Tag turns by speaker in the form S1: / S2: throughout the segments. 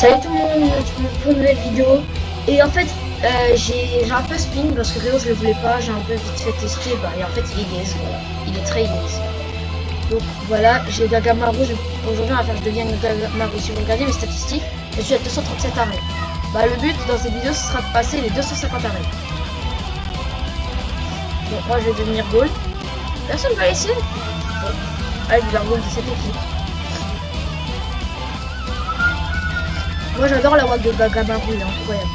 S1: Salut tout le monde, pour une nouvelle vidéo. Et en fait, j'ai un peu spin parce que Réo je le voulais pas, j'ai un peu vite fait tester, et en fait il est gaze, voilà. Il est très gaze. Donc voilà, j'ai Gagamaru, aujourd'hui on va faire je deviens Gagamaru. Si vous regardez mes statistiques, je suis à 237 arrêts. Le but dans cette vidéo ce sera de passer les 250 arrêts. Donc moi je vais devenir goal. Personne va essayer. Bon. Allez, je vais goal de cette équipe. Moi j'adore la wag de Gagamaru, il est incroyable.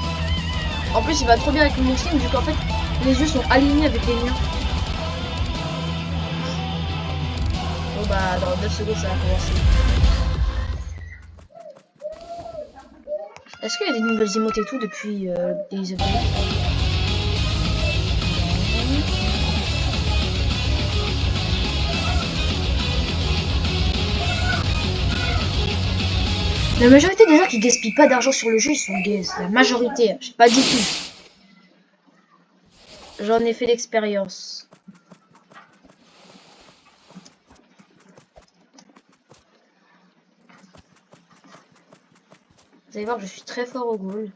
S1: En plus il va trop bien avec mon skin vu qu'en fait les yeux sont alignés avec les miens. Bon dans 9 secondes ça va commencer. Est-ce qu'il y a des nouvelles emotes et tout depuis les updates? La majorité des gens qui gaspillent pas d'argent sur le jeu, ils sont gays. La majorité, je sais pas du tout. J'en ai fait l'expérience. Vous allez voir que je suis très fort au goal.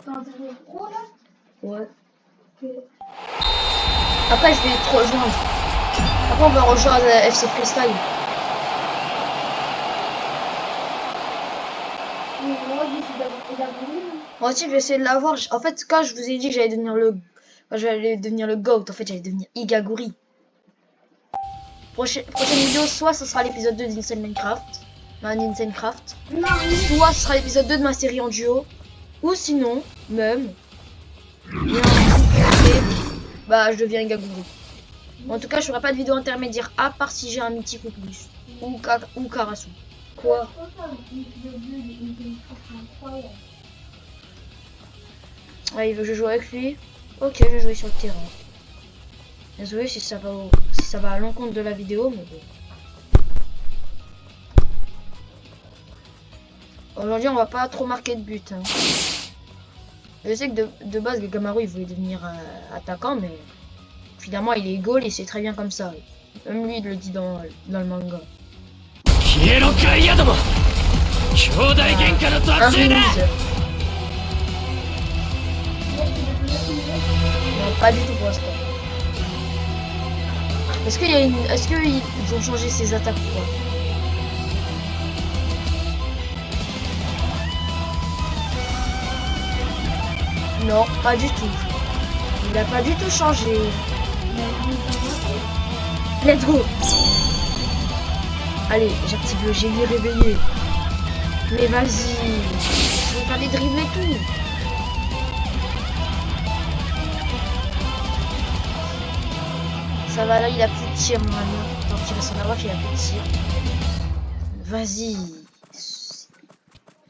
S2: T'as un pro là?
S1: Ouais.
S2: Okay.
S1: Après je vais te rejoindre. Après on va rejoindre FC Freestyle. Moi aussi je vais essayer de l'avoir. En fait quand je vous ai dit que j'allais devenir le GOAT, en fait j'allais devenir Igaguri. Prochaine vidéo, soit ce sera l'épisode 2 d'Insane Minecraft. Soit ce sera l'épisode 2 de ma série en duo. Ou sinon, même. Je deviens Igaguri. En tout cas, je ferai pas de vidéo intermédiaire à part si j'ai un mythique ou plus. Ou Karasu. Quoi? Ouais, il veut que je joue avec lui. Ok, je vais jouer sur le terrain. Désolé si ça va à l'encontre de la vidéo, mais bon. Aujourd'hui, on va pas trop marquer de but. Hein. Je sais que de base, Gagamaru il voulait devenir attaquant, mais finalement il est goal et c'est très bien comme ça. Même lui il le dit dans le manga. Non, pas du tout pour l'instant. Est-ce qu'ils ont changé ses attaques ou quoi? Non, pas du tout. Il a pas du tout changé. Let's go. Allez, j'active le génie réveillé. Mais vas-y. Je vais faire des dribbles et tout. Ça va là, il a plus de tir normalement. Tant qu'il reste en avoir, il a plus de tir. Vas-y.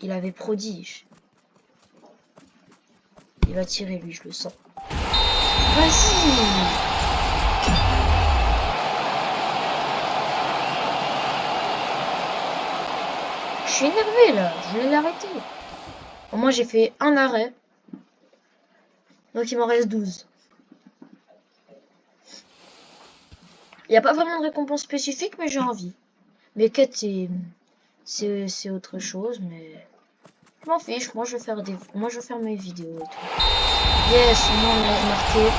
S1: Il avait prodige. Il va tirer lui, je le sens. Vas-y. Je suis énervé là, je vais l'arrêter. Au moins j'ai fait un arrêt. Donc il m'en reste 12. Il n'y a pas vraiment de récompense spécifique, mais j'ai envie. Mes quêtes, c'est autre chose, mais je m'en fiche. Moi, je vais faire mes vidéos et tout. Yes, on a marqué.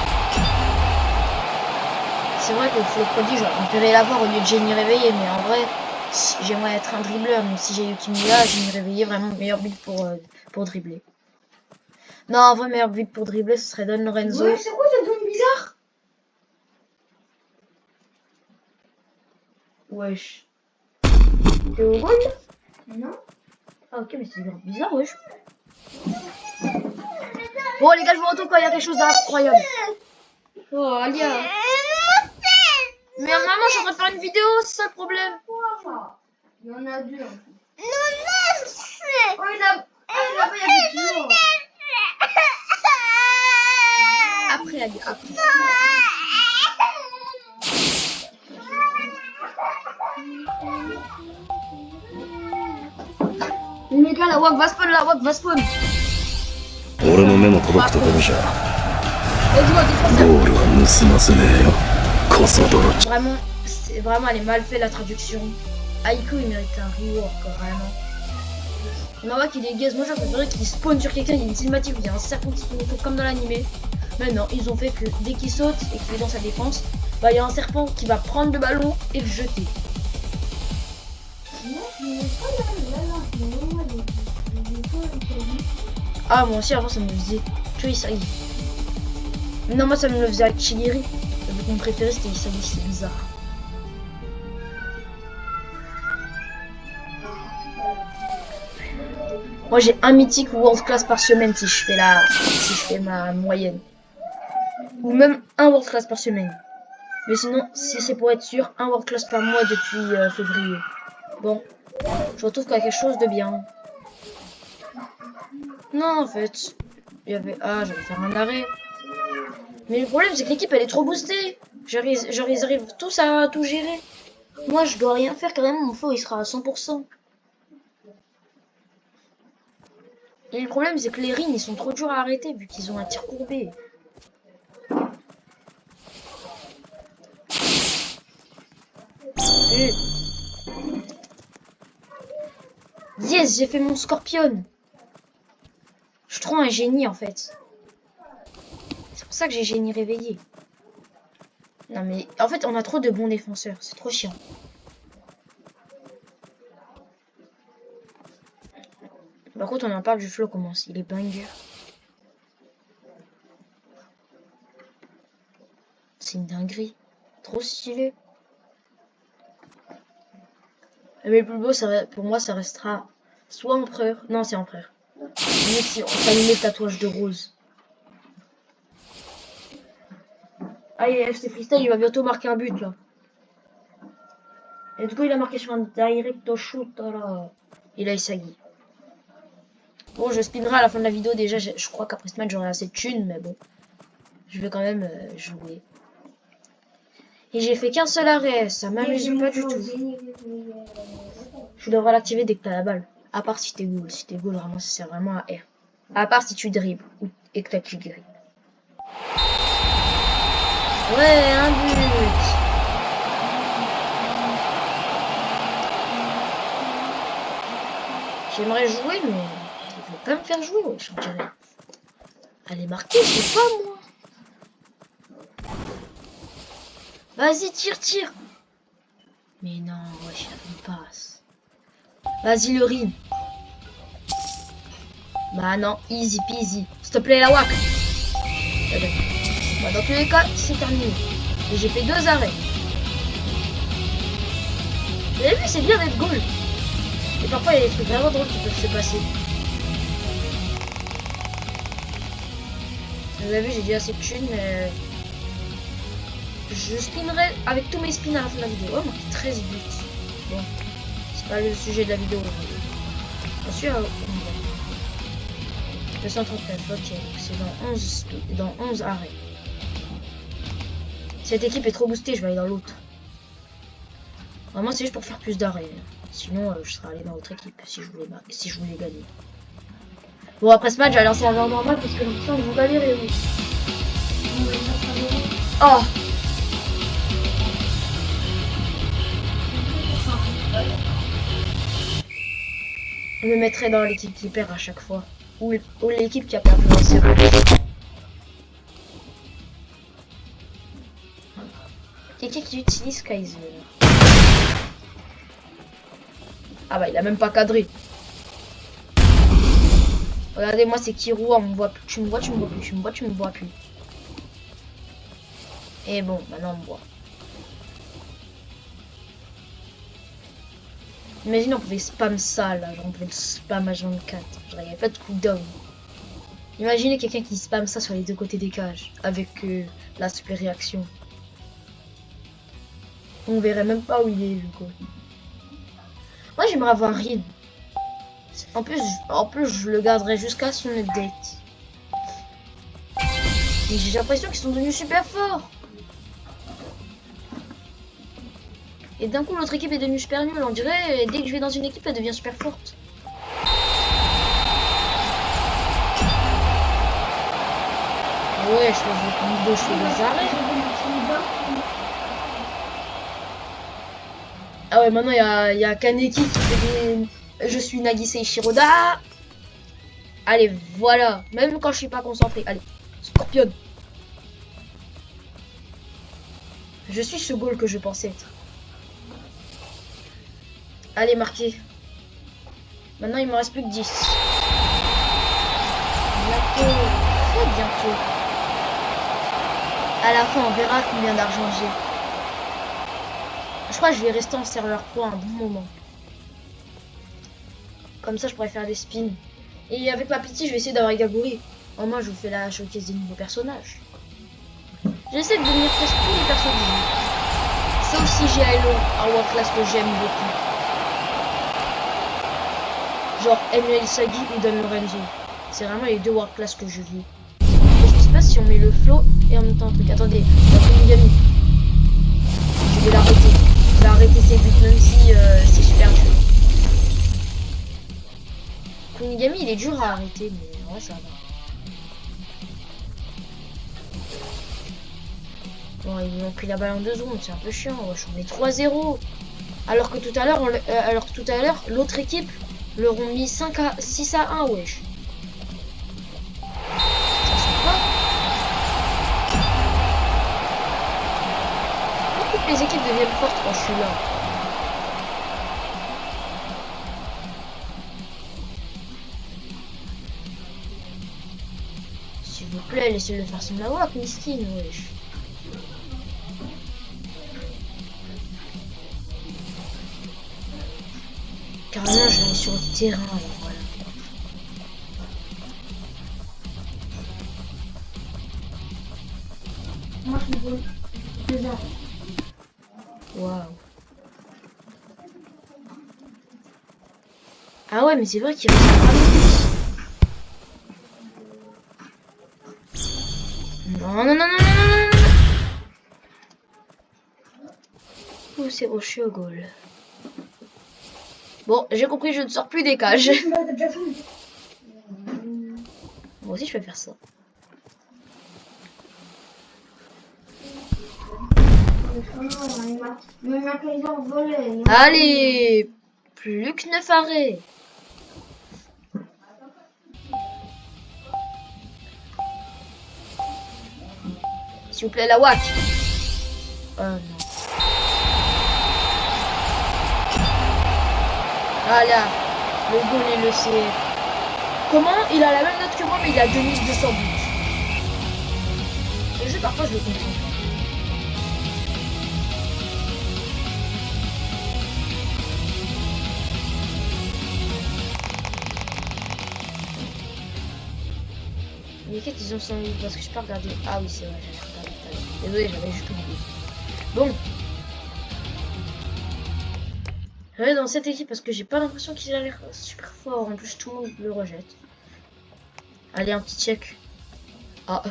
S1: C'est vrai que le flow prodige, j'aurais préféré l'avoir au lieu de génie réveillé, mais en vrai, j'aimerais être un dribbleur. Donc si j'ai Yukimiya, génie réveillé, vraiment meilleur but pour dribbler. Non, en vrai, meilleur but pour dribbler, ce serait Don Lorenzo.
S2: Ouais, c'est quoi cette zone bizarre?
S1: Wesh. T'es au goal?
S2: Non.
S1: Ah ok, mais c'est bizarre, wesh. Bon les gars, je vous retrouve quand il y a quelque chose d'incroyable. Oh Alia. Mais maman, je suis en train de faire une vidéo, c'est ça le problème.
S2: Il y en a deux.
S1: Oh il y a deux. Après Alia, après. Les gars, la wag va spawn,
S3: 俺の目も届くところじゃゴールは盗ませねえよ。
S1: Vraiment, c'est vraiment, elle est mal faite la traduction. Aiko, il mérite un rework, vraiment. On voit qu'il est gaze. Moi, j'aurais préféré qu'il spawn sur quelqu'un. Il y a une cinématique où il y a un serpent qui spawn autour comme dans l'animé. Mais non, ils ont fait que dès qu'il saute et qu'il est dans sa défense, bah il y a un serpent qui va prendre le ballon et le jeter. Ah, moi aussi, avant, ça me le faisait. Tu vois, Isagi. Non, moi, ça me le faisait avec Chigiri. Mon préféré, c'était Isagi, c'est bizarre. Moi, j'ai un mythique world class par semaine si je fais ma moyenne. Ou même un world class par semaine. Mais sinon, si c'est pour être sûr, un world class par mois depuis février. Bon, je retrouve quelque chose de bien. Non, en fait, il y avait... Ah, j'allais faire un arrêt. Mais le problème, c'est que l'équipe, elle est trop boostée. Genre, ils arrivent tous à tout gérer. Moi, je dois rien faire, carrément, mon flow, il sera à 100%. Et le problème, c'est que les rings, ils sont trop durs à arrêter, vu qu'ils ont un tir courbé. Et... Yes, j'ai fait mon scorpion. Je suis trop un génie, en fait. C'est pour ça que j'ai génie réveillé. Non, mais en fait, on a trop de bons défenseurs. C'est trop chiant. Par contre, on en parle du flow, comment il est banger. C'est une dinguerie. Trop stylé. Mais le plus beau, pour moi, ça restera soit empereur. Non, c'est empereur. Mais si on s'aligne le tatouage de rose. Ah, FC Freestyle, il va bientôt marquer un but, là. Et du coup, il a marqué sur un direct shoot, là. Il a Isagi. Bon, je spinerai à la fin de la vidéo. Déjà, je crois qu'après ce match, j'aurai assez de thunes, mais bon. Je vais quand même jouer. Et j'ai fait qu'un seul arrêt. Ça m'amuse pas du tout. Je devrais l'activer dès que t'as la balle. À part si t'es goal. Si t'es goal, vraiment, ça sert vraiment à R. À part si tu dribbles et que t'as qui guéri. Ouais, un but. J'aimerais jouer, mais il faut pas me faire jouer, ouais, je dirais. Allez, marquer, je sais pas, moi. Vas-y, tire. Mais non, ouais, je une passe. Vas-y, le rim. Bah non, easy peasy. S'il te plaît, la WAC. Bah, dans tous les cas, c'est terminé. Et j'ai fait 2 arrêts. Vous avez vu, c'est bien d'être goal. Et parfois, il y a des trucs vraiment drôles qui peuvent se passer. Vous avez vu, j'ai dit assez de thunes, mais... Je spinerai avec tous mes spins à la fin de la vidéo. Oh, marqué 13 buts. Bon, c'est pas le sujet de la vidéo aujourd'hui. Bien sûr, 239, ok. C'est dans 11 arrêts. Cette équipe est trop boostée, je vais aller dans l'autre. Vraiment, c'est juste pour faire plus d'arrêts. Sinon, je serais allé dans l'autre équipe si je voulais gagner. Bon, après ce match, je vais lancer un verre normal parce que j'ai l'impression que vous galérez, oui. Oh! Je me mettrai dans l'équipe qui perd à chaque fois. Ou l'équipe qui a perdu dans ses matchs. Quelqu'un qui utilise Kaiser. Ah bah il a même pas cadré. Regardez-moi c'est Kiro, on me voit plus. Tu me vois plus, tu me vois plus. Et bon, maintenant on me voit. Imagine on pouvait spam ça là, genre on pouvait le spam à 24. Genre il n'y avait pas de cooldown. Imaginez quelqu'un qui spam ça sur les deux côtés des cages avec la super réaction. On verrait même pas où il est le coup. Moi j'aimerais avoir Rin. En plus je le garderai jusqu'à son update. Mais j'ai l'impression qu'ils sont devenus super forts. Et d'un coup l'autre équipe est devenue super nulle. On dirait dès que je vais dans une équipe elle devient super forte. Ouais, je fais des arrêts. Ah ouais, maintenant il y a Kaneki qui fait des... Je suis Nagise Shiroda. Allez, voilà. Même quand je suis pas concentré. Allez, Scorpion. Je suis ce goal que je pensais être. Allez, marqué. Maintenant, il me reste plus que 10. Bientôt. Très bientôt. À la fin, on verra combien d'argent j'ai. Je crois que je vais rester en serveur pro un bon moment. Comme ça, je pourrais faire des spins. Et avec ma petite, je vais essayer d'avoir Igaguri. Au moins, je vous fais la showcase des nouveaux personnages. J'essaie de devenir presque tous les persos du jeu. Sauf si j'ai Halo, un World Class que j'aime beaucoup. Genre Emmanuel Sagi ou Don Lorenzo. C'est vraiment les deux World Class que je veux. Qu'est-ce qui se passe si on met le flow et en même temps un truc? Attendez, la Kunigami. Je vais l'arrêter. Je vais arrêter ses buts même si c'est super dur. Kunigami il est dur à arrêter mais ouais ça va. Bon, ils m'ont pris la balle en 2 secondes, c'est un peu chiant. Wesh, on est 3-0. Alors que tout à l'heure, l'autre équipe leur ont mis 6 à 1, wesh. Ça sent pas. Toutes les équipes deviennent fortes quand je suis là. S'il vous plaît, laissez-le faire son lawak, miskin, wesh. Carrément, je vais sur le terrain, alors voilà.
S2: Moi, je me pose.
S1: Waouh. Ah ouais, mais c'est vrai qu'il reste un non, non, non, non, non, non, non. Oh, c'est rocher au goal. Bon, j'ai compris, je ne sors plus des cages. Moi aussi, je peux faire ça. Allez, plus que 9 arrêts. S'il vous plaît, la WAC. Oh non. Ah là, le goal et le CF. Comment il a la même note que moi, mais il a 2200 buts. Le jeu, parfois, je le comprends pas. Les quêtes, ils ont 100 000 parce que je peux regarder. Ah oui, c'est vrai, j'avais regardé tout à l'heure. Désolé, j'avais juste oublié. Bon. Je vais dans cette équipe parce que j'ai pas l'impression qu'il a l'air super fort. En plus, tout le monde le rejette. Allez, un petit check. Ah,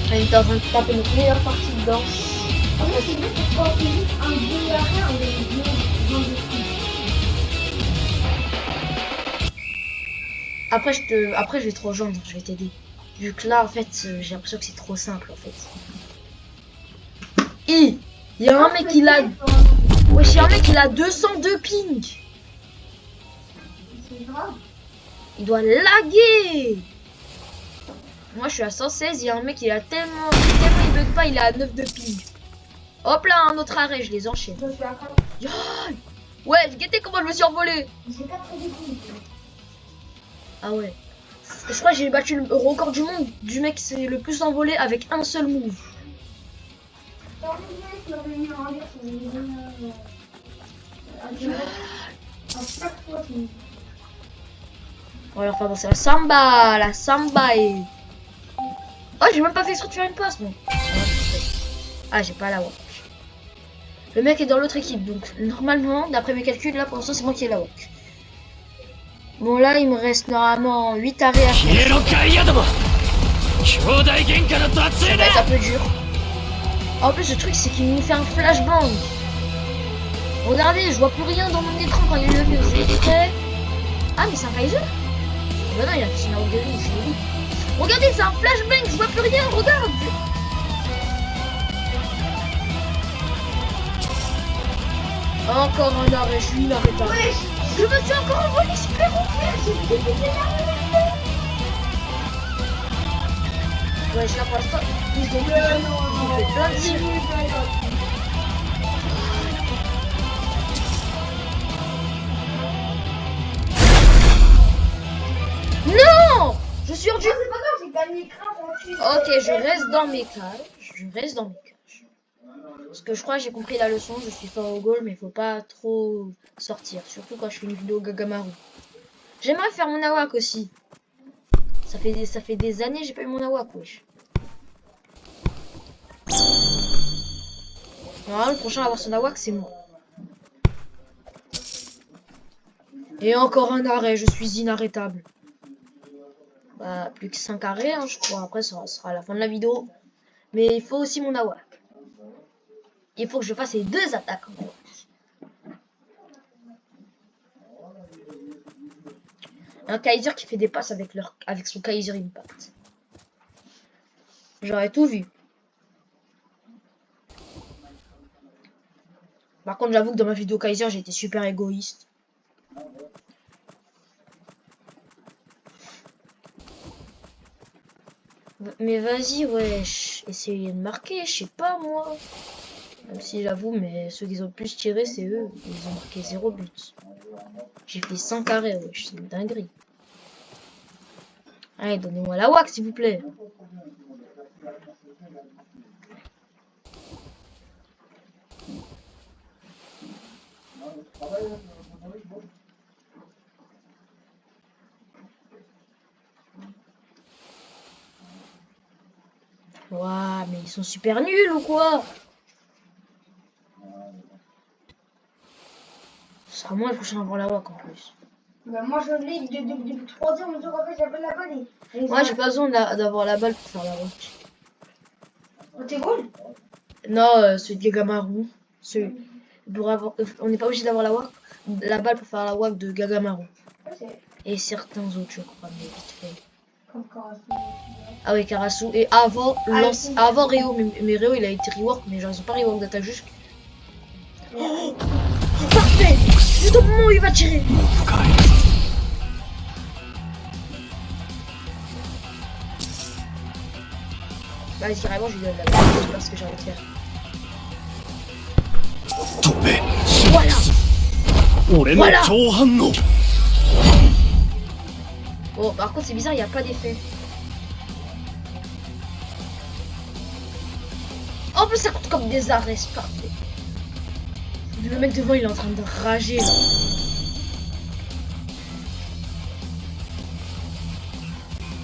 S1: On est en train de taper notre meilleure partie de danse.
S2: Après, c'est juste pour qu'on fait un deux arrêts, on est bien de
S1: Après, je vais te rejoindre, je vais t'aider. Vu que là, en fait, j'ai l'impression que c'est trop simple, en fait. Il y a un mec qui a... Ouais, il y a un mec qui a 202 ping.
S2: C'est grave.
S1: Il doit laguer. Moi, je suis à 116, il y a un mec qui a tellement il bug pas, il est à 9 de ping. Hop là, un autre arrêt, je les enchaîne.
S2: Je suis à 4.
S1: Ouais, guettez comment je me suis envolé.
S2: J'ai 4 équipes.
S1: Ah ouais. Je crois que j'ai battu le record du monde du mec c'est le plus envolé avec un seul move. On va leur faire danser la samba, et... Oh, j'ai même pas fait exprès de faire une passe, bon. Ah, j'ai pas la walk. Le mec est dans l'autre équipe, donc normalement, d'après mes calculs, là, pour l'instant, c'est moi qui ai la walk. Bon, là, il me reste normalement 8 arrêts à faire. Ça va être un peu dur. En plus, le truc, c'est qu'il nous fait un flashbang. Regardez, je vois plus rien dans mon écran quand il est levé. C'est extrait. Ah, mais c'est un Kaiser? Bah non, il a fait son Awakening, je l'ai vu. Regardez, c'est un flashbang, je vois plus rien, regarde! Encore un arrêt, je suis inarrêtable.
S2: Wesh.
S1: Je me suis encore envolé super haut. Ouais, là pour l'instant, ils ont fait plein de tirs. Non! Je suis rendu.
S2: C'est pas grave, j'ai gagné grave en plus.
S1: Ok, je reste dans mes cages. Je reste dans mes cages. Parce que je crois que j'ai compris la leçon. Je suis fort au goal, mais faut pas trop sortir. Surtout quand je fais une vidéo Gagamaru. J'aimerais faire mon Awak aussi. Ça fait des années que j'ai pas eu mon Awak, wesh. Normalement, le prochain à avoir son Awak, c'est moi. Et encore un arrêt, je suis inarrêtable. Bah, plus que 5 arrêts, hein, je crois. Après, ça sera à la fin de la vidéo. Mais il faut aussi mon Awak. Il faut que je fasse les 2 attaques en Awak. Un Kaiser qui fait des passes avec son Kaiser Impact. J'aurais tout vu. Par contre, j'avoue que dans ma vidéo Kaiser, j'ai été super égoïste. Mais vas-y, wesh. Essayez de marquer, je sais pas moi. Même si j'avoue, mais ceux qui ont le plus tiré, c'est eux. Ils ont marqué 0 but. J'ai fait 5 arrêts, wesh. C'est une dinguerie. Allez, donnez-moi la WAC, s'il vous plaît. Waouh, mais ils sont super nuls ou quoi? Ce sera moi le prochain à avoir la WAC en plus.
S2: Bah, moi je l'ai depuis 3 heures, mais en fait j'avais la balle.
S1: Moi j'ai pas besoin d'avoir la balle pour faire la WAC.
S2: Oh, t'es goal?
S1: Non, celui de Gagamaru. On n'est pas obligé d'avoir la balle pour faire la WAC de Gagamaru. Et certains autres, je crois, mais vite fait.
S2: Comme Karasu.
S1: Ah oui, Karasu. Et avant, avant Rio, mais Rio il a été rework, mais genre ils ont pas rework d'attaque juste. Oh, parfait! Juste au moment où il va tirer! Vas-y, carrément, je lui donne la balle, c'est pas ce que j'ai envie de faire. Voilà! Voilà! Bon, par contre, c'est bizarre, il n'y a pas d'effet. En plus, ça compte comme des arrêts, c'est parfait. Le mec devant, il est en train de rager là.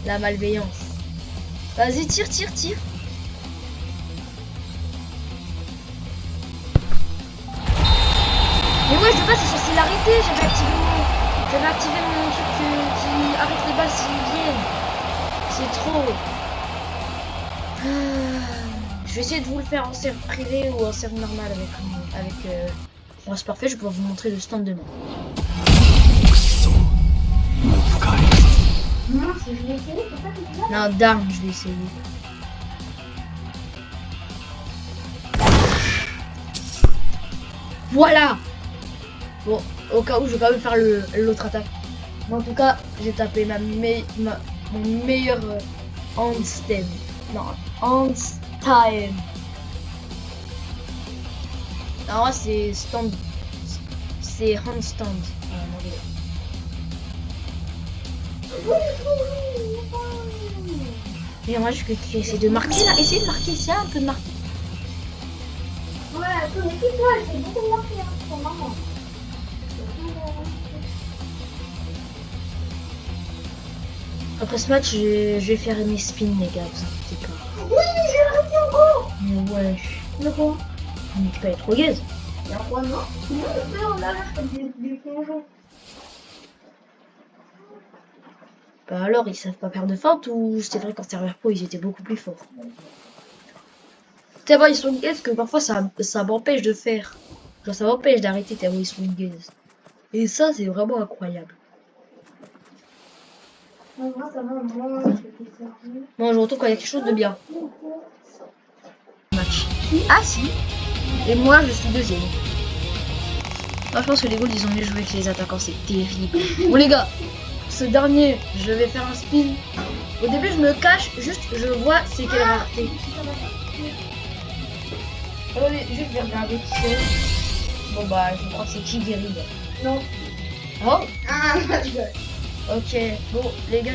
S1: La malveillance. Vas-y, tire, tire, tire. Mais ouais, je sais pas, c'est censé l'arrêter. J'avais activé mon truc qui arrête les balles s'ils viennent. C'est trop. Je vais essayer de vous le faire en serve privé ou en serve normal avec bon, c'est parfait, je vais pouvoir vous montrer le stand de main.
S2: Non, je l'ai essayé, c'est pas que tu l'as.
S1: Non, d'armes, je vais essayer. Voilà. Bon, au cas où, je vais quand même faire l'autre attaque. Mais en tout cas, j'ai tapé mon meilleur handstem. Non, handstime. Alors c'est stand. C'est handstand. Mais moi je vais essayer de marquer là. Essayez de marquer ça, un peu de marquer.
S2: Ouais, ton équipe là, elle fait beaucoup de marquer, hein, pour maman.
S1: Après ce match, je vais faire mes spins, les gars, vous inquiétez pas.
S2: Oui, j'ai arrêté encore.
S1: Mais ouais,
S2: De quoi?
S1: mais tu peux être trop gaze.
S2: Y'a quoi, non? Non, on arrête comme des plongeons.
S1: Bah alors, ils savent pas perdre de feinte ou c'est vrai qu'en serveur pro, ils étaient beaucoup plus forts. Tellement ils sont gaze que parfois ça m'empêche de faire. Genre ça m'empêche d'arrêter tellement ils sont gaze. Et ça, c'est vraiment incroyable.
S2: Moi, ça va, moi, je vais te servir.
S1: Bon, je retourne quand il y a quelque chose de bien. Match. Ah si. Et moi, je suis deuxième. Moi, je pense que les Gauls, ils ont mieux joué que les attaquants. C'est terrible. Bon, les gars, ce dernier, je vais faire un spin. Au début, je me cache. Juste, je vois c'est quelle rareté. Attendez, juste, je vais regarder qui c'est. Bon, bah, je crois que c'est qui Guérilla.
S2: Non.
S1: Oh,
S2: Ah, je rigole.
S1: ok. Bon, les gars.